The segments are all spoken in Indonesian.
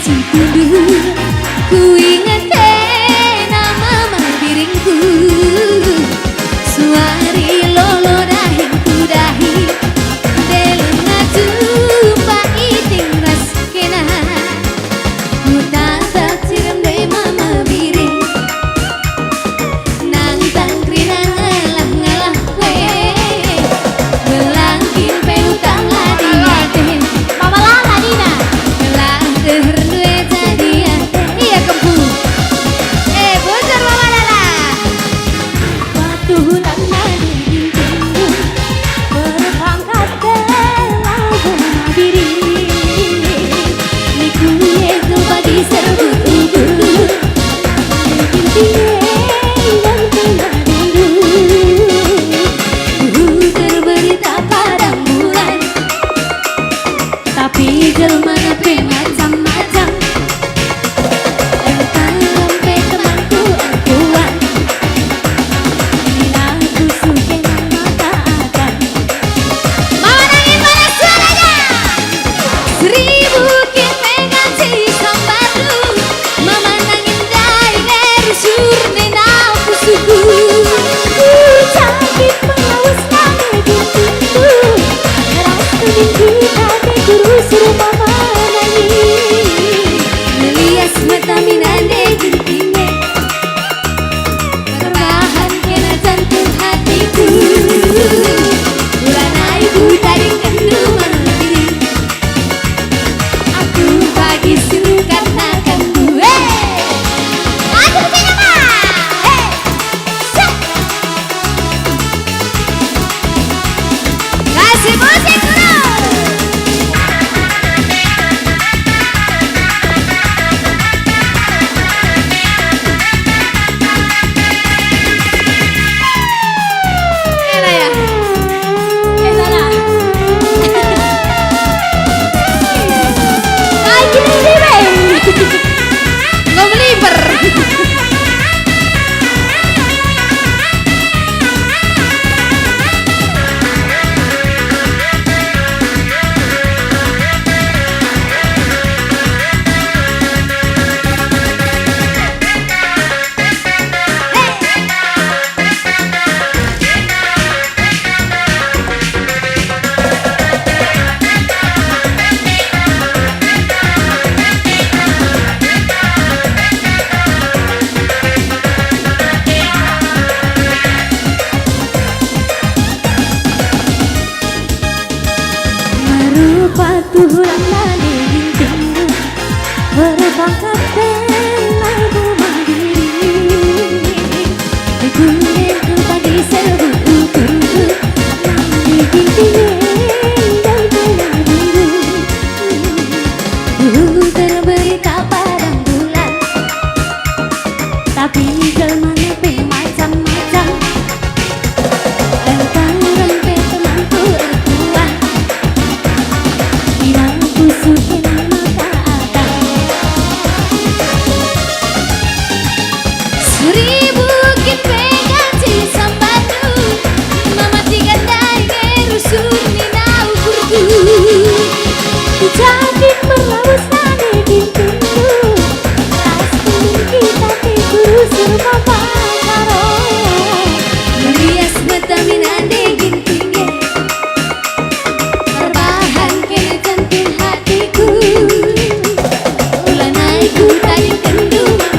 cikundu, ku ingat nama biringku. Suari lolo dahingku dahi, delunga jumpa iting ras kena. Ku tak ciram de mama biring, nang tangkri nang ngalah we, belangkin peutang ladi ate, mama lah ladina, belang deher due jadi ate, iya kempu, bocor mama lala, waktu hutan nadi gintingku, berpangkat telau diri, niku yetu bagi sebut dulu, dan tengah dulu, terberita pada bulan, tapi jelmana pe macam-macam, entah sampai temanku akuan, bila aku suka mata akan. Mama nangis mana suaranya? Seribu kita ganti sambaru, mama nangis dari nerusur nenau kusuku. Ku sakit mengawas nangis pintu, rasa kita kurusur mama nangis. Melias mata minande gintingnya, terbahan kena jantung hatiku. Bulan ibu taring kendungan diri, aku bagi suruh karena kamu. Aku punya mama. Kasih musik dulu. Enak ya? Enak lah. Kayak gini nih, Bey. Nggak meliber. Merupa Tuhan nadi gintingmu, berpangkat telau mandiri, dikunyahku pagi sebut kuku, nadi gintingnya dan tengah dulu, terberita padang bulan, tapi jelmana pe macam-macam, entah rempe temanku akuan, bila aku sukin mata akan. Seribu kita ganti sambatu, mama tiga dari rusur ninau kurku. Jadi melawas nade gintingku, pasti kita kurusur mama karo. Merias mata minande gintingnya, terbahan kena jantung hatiku. Ulan aku taring kendungan,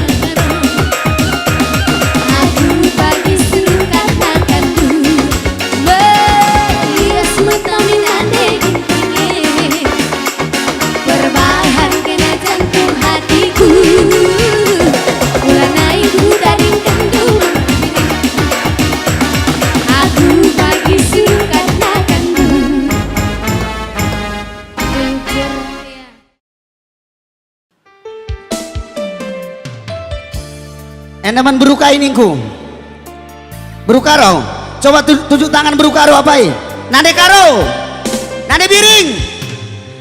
aku bagi suruh katakan dulu. Merias mata minande gintingnya, terbahan kena jantung hatiku. Ulan aku taring kendungan, aku bagi suruh katakan dulu. Endaman beruka iningku, berukaro. Coba tunjuk tangan berukaro apa ini? Nade karo, nade biring,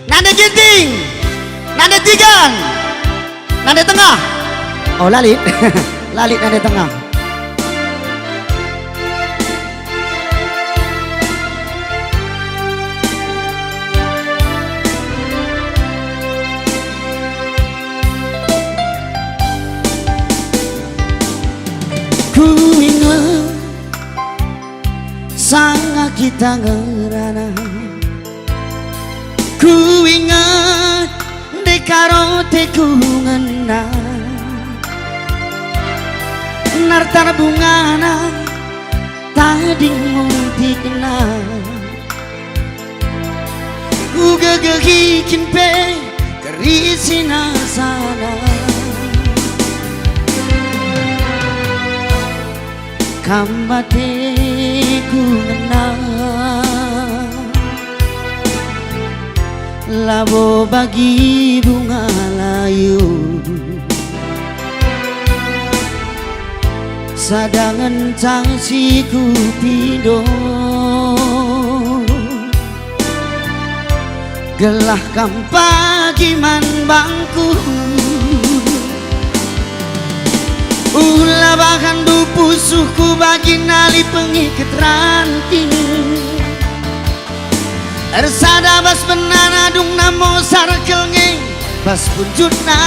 nade ginting, nade tigang, nade tengah. Oh lalit, lalit nade tengah. di Tangerana. Ku ingat dekaro teku ngena nartana bungana tadi mutikna. Ku gegehikin pe kerisina sana kambate ku ngena labo bagi bunga layu sadangan tangsi ku pido gelah kampagi man bangku ulah bahkan dupusuhku bagi nali pengikat ranting ersada bas benana dung namo sarkelnge bas punjutna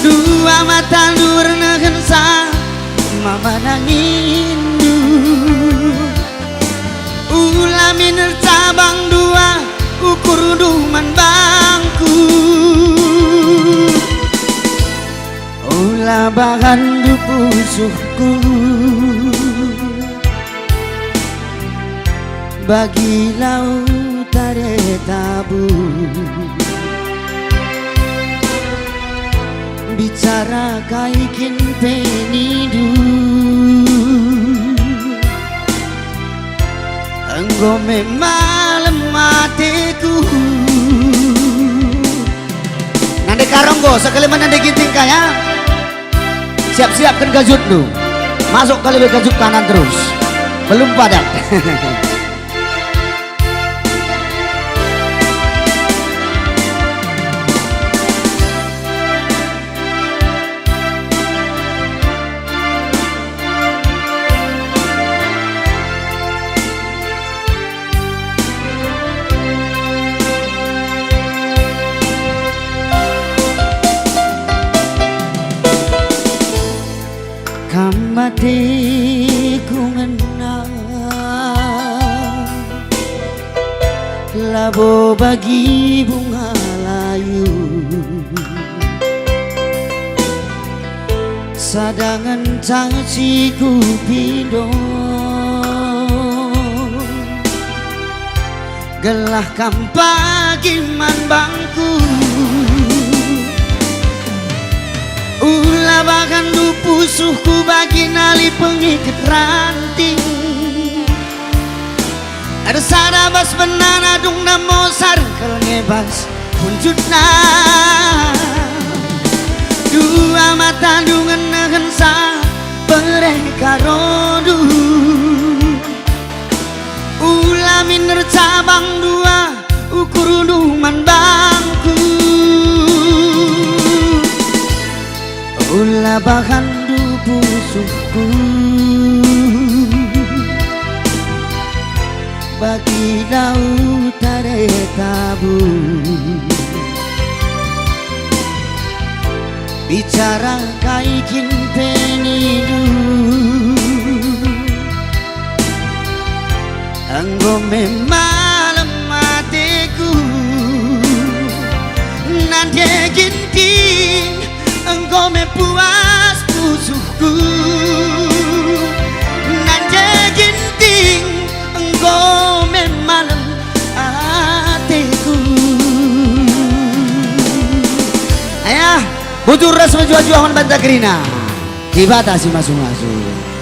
dua mata nur negensa mama nangindu ulah miner cabang dua ukur duman bangku ulah bahan dupusuhku bagi laut tare tabu bicara kaikin penidu engkau malam matiku nande karonggo sekali menande ginting kaya siap-siapkan gajut lu masuk kali gajut kanan terus belum padat. Kambate ku ngena labo bagi bunga layu sadangan tangsi ku pido gelah kampagi man bangku ulah bahkan dupusuhku bagi nali pengikat ranting ada sana bas benana dung namo sarkel ngebas punjutna dua mata dungan negensa mereka rodu ulah miner cabang dua ukur duman bangku ulah bahan dupusuhku bagi laut tare tabu bicara kaikin penidu anggo malam matiku nanti ginting engkau puas pusuhku nanti ginting engkau malam hatiku ayah butuh ras menjual-jualan banta kerina dibatasi masuk-masuk.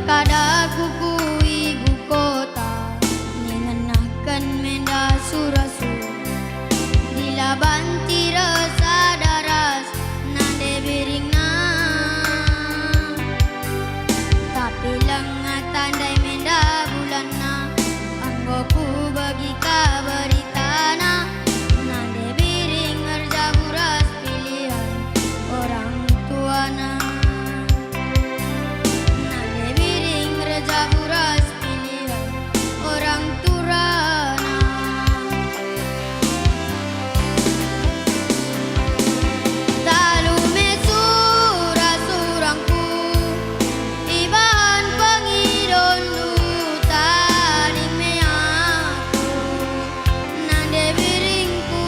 Berkada kuku ibu kota mengenakan menda surasu dilabanti rasa daras nade biringna tapi lengat tandai menda bulanna anggoku bagi kabaritana nade biring ngerja buras pilihan orang tuana. Jaburas pilihan orang turana. Talume surang-surangku ibahan pangidon duta dingme aku nande biringku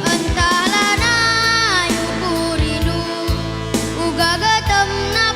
entahlah na yukurindu ugagatam na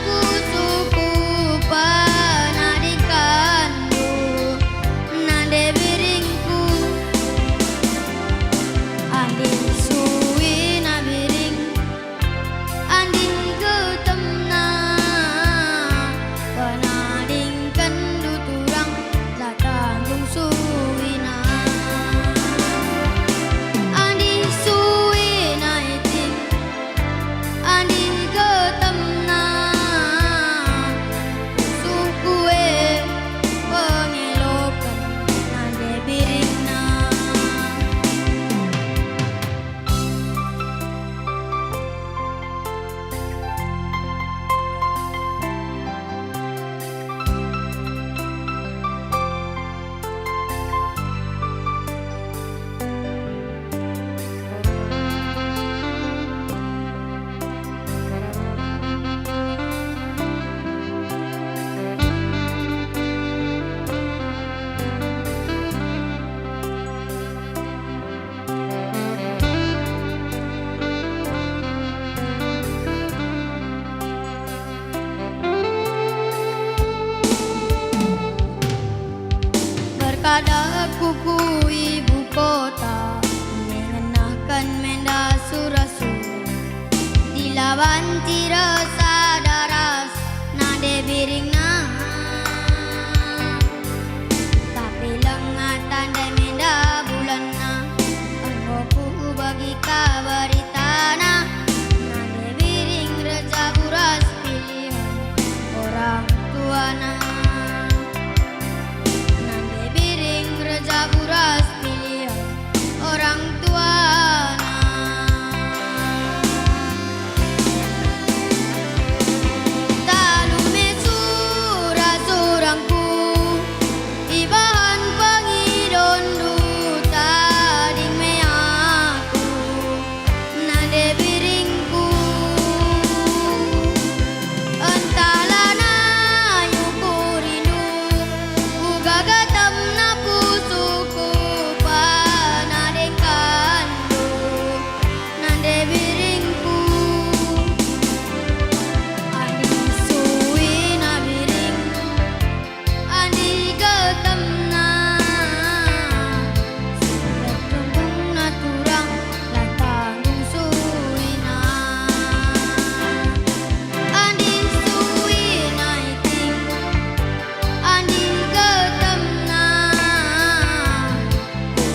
berkada kuku ibu kota mengenakan menda surasu dilabanti rasa daras nade biringna tapi lengat tandai menda bulanna anggoku bagi kabaritana nade biring reja buras pilihan orang tuana. Jaburas pilihan orang tuana. Talume surang-surangku ibahan pangidon duta dingme aku nade biringku entahlah na yukurindu ugagatam na pusuku panadekandu nande biringku andi suwi na biring andi gatamna surat tunggung na turang latanggung suwina andi suwi na iting andi gatamna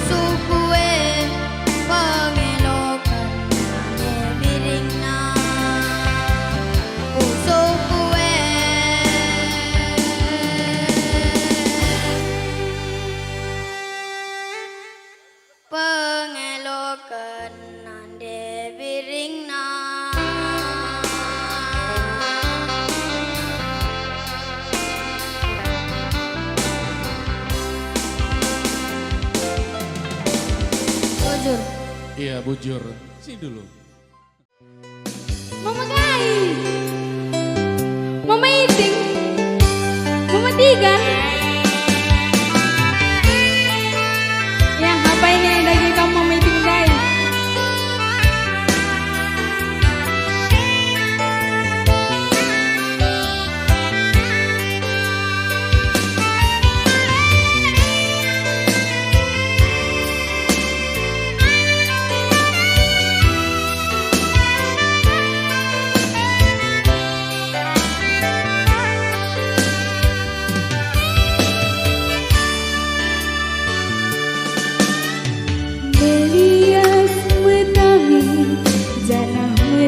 sukue pengelokan nade biringna sukue pengelokan nade biringna. Bujur Iya, bujur. Sini dulu. Mama Kai, Mama Iting, Mama Tigan. Ya, apa ini yang lagi kamu Mama Iting Dai?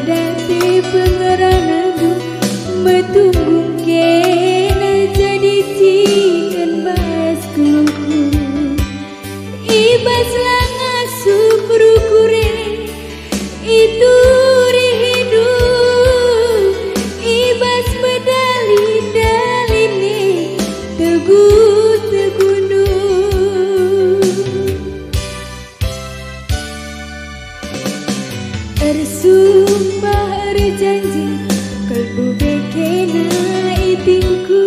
dati pengeranadu betunggung kena jadi cikan bas kuluku ibas langasu kurukure itu hidup ibas medali daline teguh tegunduh tersumpah berjanji kalbu bekena itingku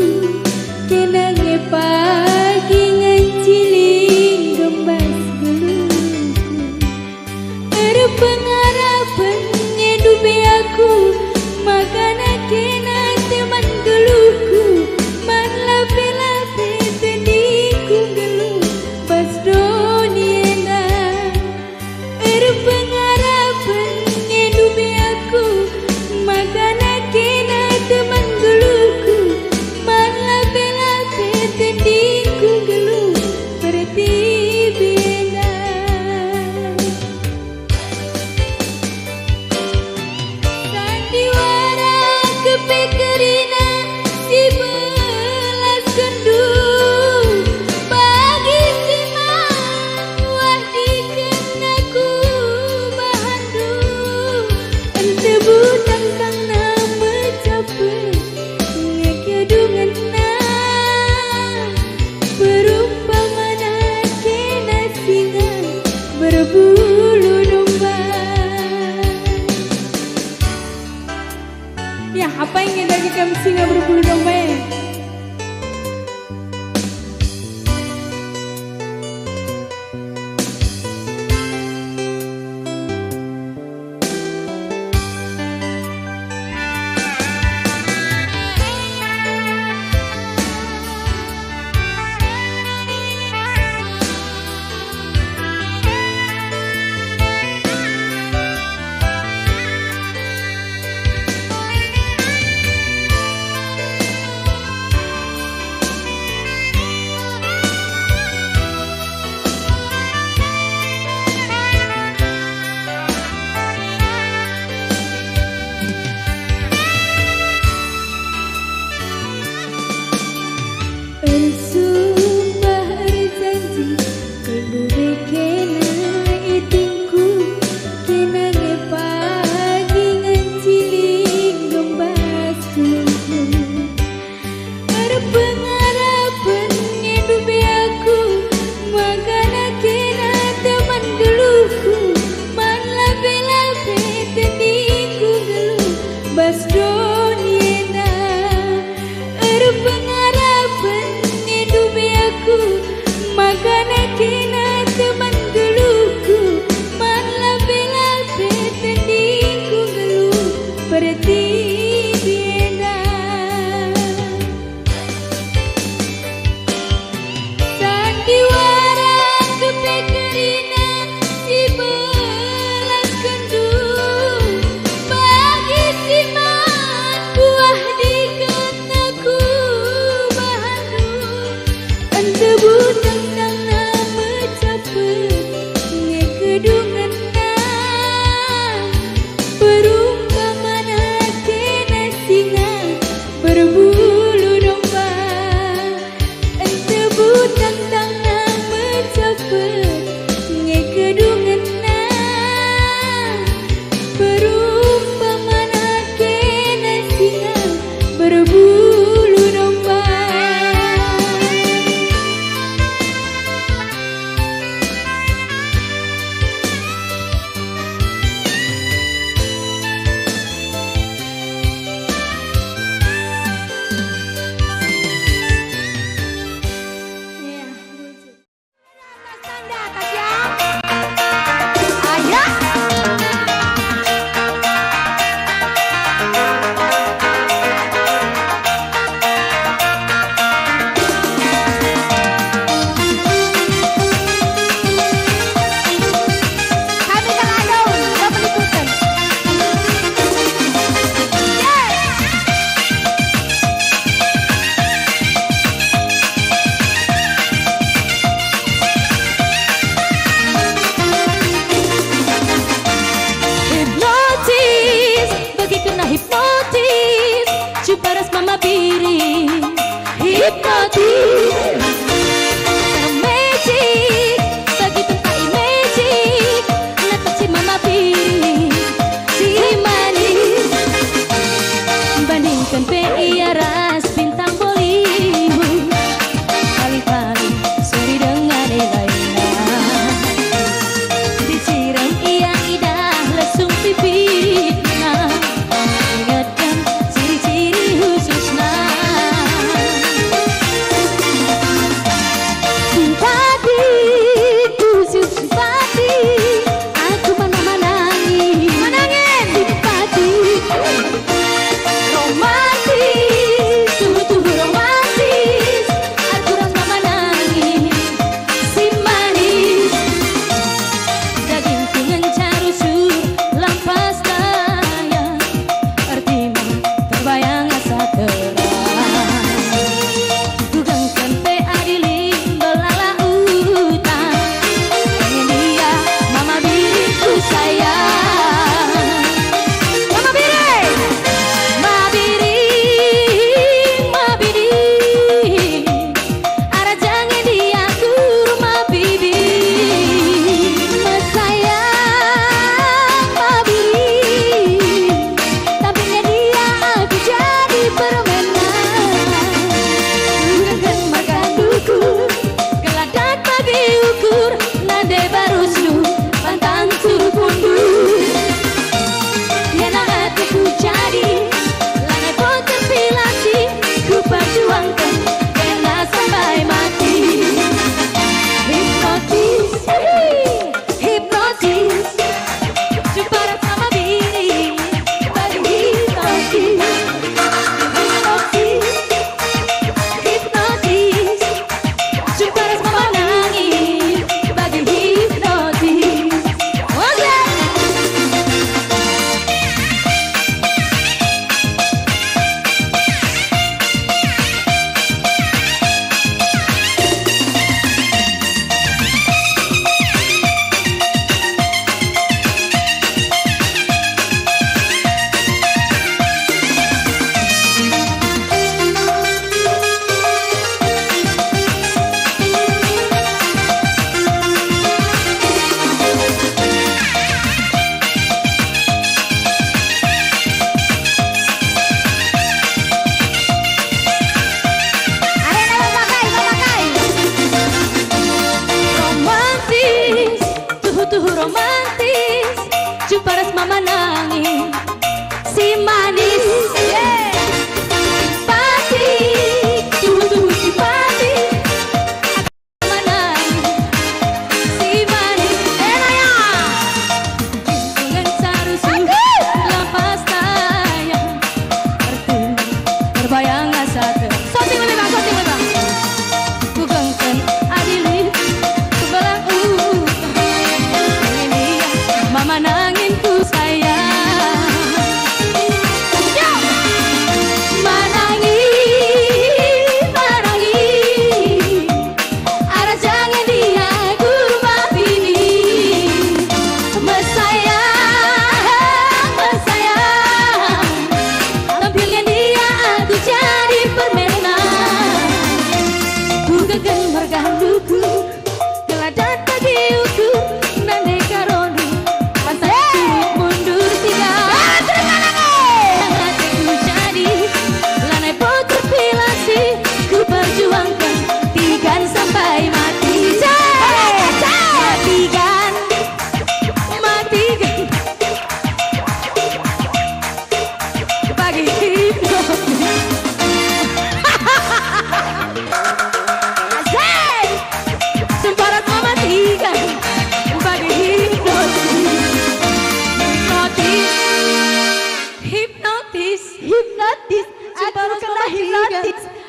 kena ngepagi nganciling gembas gelu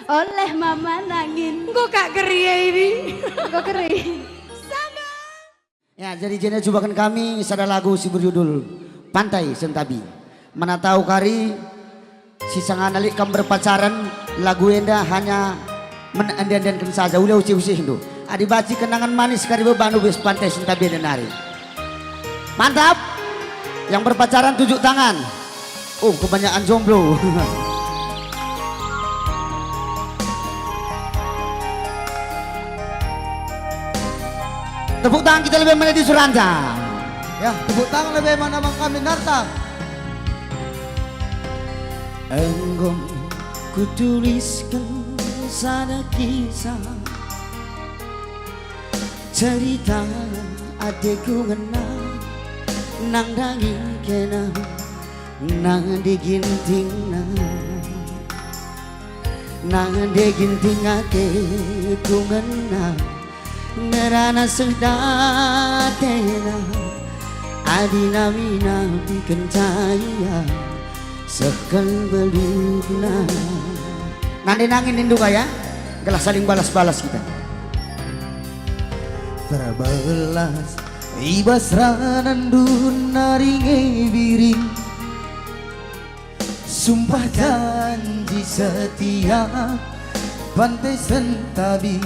oleh mama nangin. Kok kak keria ini? Kok kering. Ya, jadi jene cobakan kami sada lagu si berjudul Pantai Sentabi. Mana tahu kari si sangan alik kam berpacaran lagu enda hanya menenden-endenkan saja ulah usih-usih itu. Adi baci kenangan manis kari bebanu bes Pantai Sentabi dan hari. Mantap. Yang berpacaran tunjuk tangan. Oh, kebanyakan jomblo. Tepuk tangan kita lebih mana di Suranta. Ya, tepuk tangan lebih mana Bang kami Narta. Enggong ku tuliskan sana kisah cerita adekku ngenang nang dangi kena nang diginting nang diginting adekku ngenang ngerana sedatena adina mina bikin cahaya sekal beluna nanti nangin induk ya gelas saling balas-balas kita Terbelas ibas ranandun naringe biring sumpah janji setia Pantai Sentabi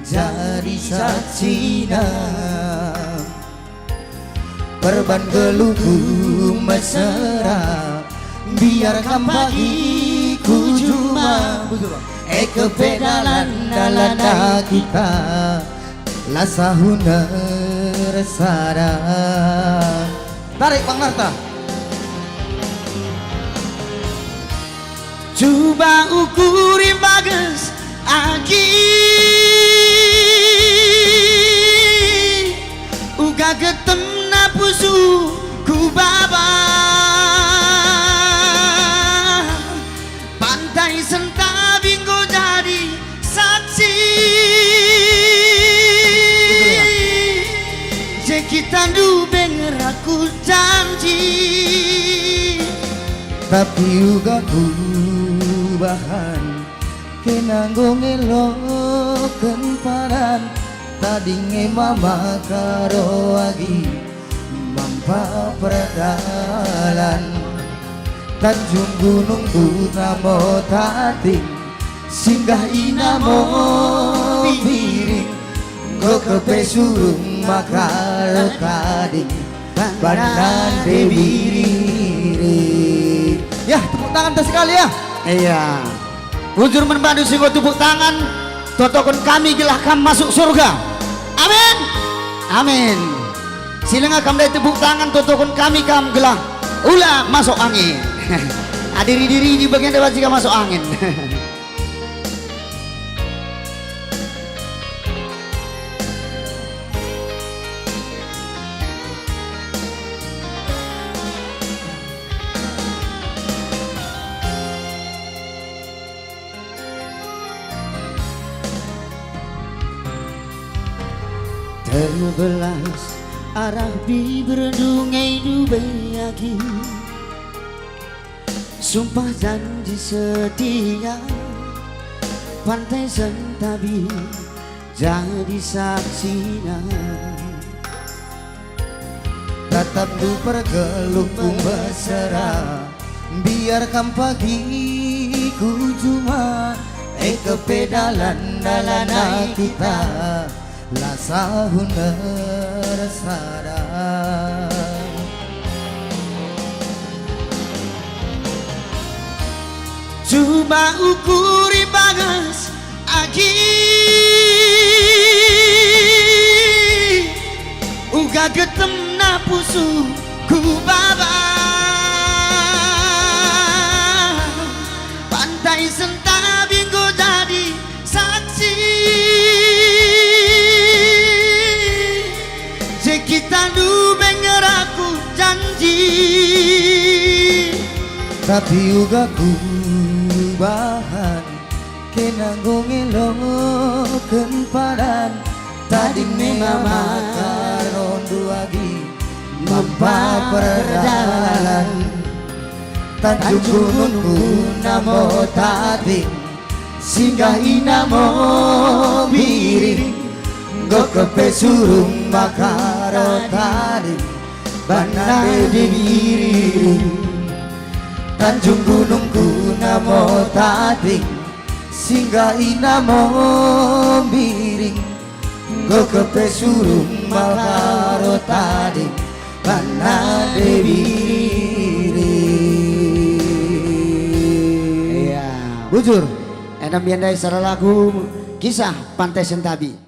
jadi saksina perban geluku mesra biarkan bagiku cuma kepedalan dalana kita lasahuna resara. Tarik Bang Narta. coba ukuri bagus aki uga getem napusu ku baba Pantai Sentabi go jadi saksi je kita dubeng aku janji tapi juga ku bahan kenanggung eloken paran tadi mama karo agi mampa perdalan Tanjung Gunung Purnamo tadi singgah inamo piring go kepe surung makal kading banan debiri. Ya, tepuk tangan tuh sekali ya. Iya. Ujur menbantu singgo tepuk tangan. Totokon kami gelah kam masuk surga. Amin. Amin. Silenga kam dari tepuk tangan totokon kami kam gelah ulah masuk angin. Adiri diri di bagian depan jika masuk angin. Terbelas arah bibir dungai dubayaki sumpah janji setia Pantai Sentabi jadi saksina Tatap du pergeluk mesra biarkan pagiku cuma kepedalan dalana kita lasahuna resara. coba ukuri bagas agi uga getem napusu ku baba Pantai Sentabi go jadi saksi je kita dubeng ngeraku janji tapi juga ku bahan kenanggung eloken paran tadi mama karon duagi mampa perdalan Tanjung Gunung Purnamo tadi singgah inamo biring go kepe surung bakaro tadi bandane dibiring Tanjung Gunungku namo tadi singgah inamo biring go kepe surung bakaro tadi bandane dibiring. Bujur, enak biandai secara lagu kisah Pantai Sentabi.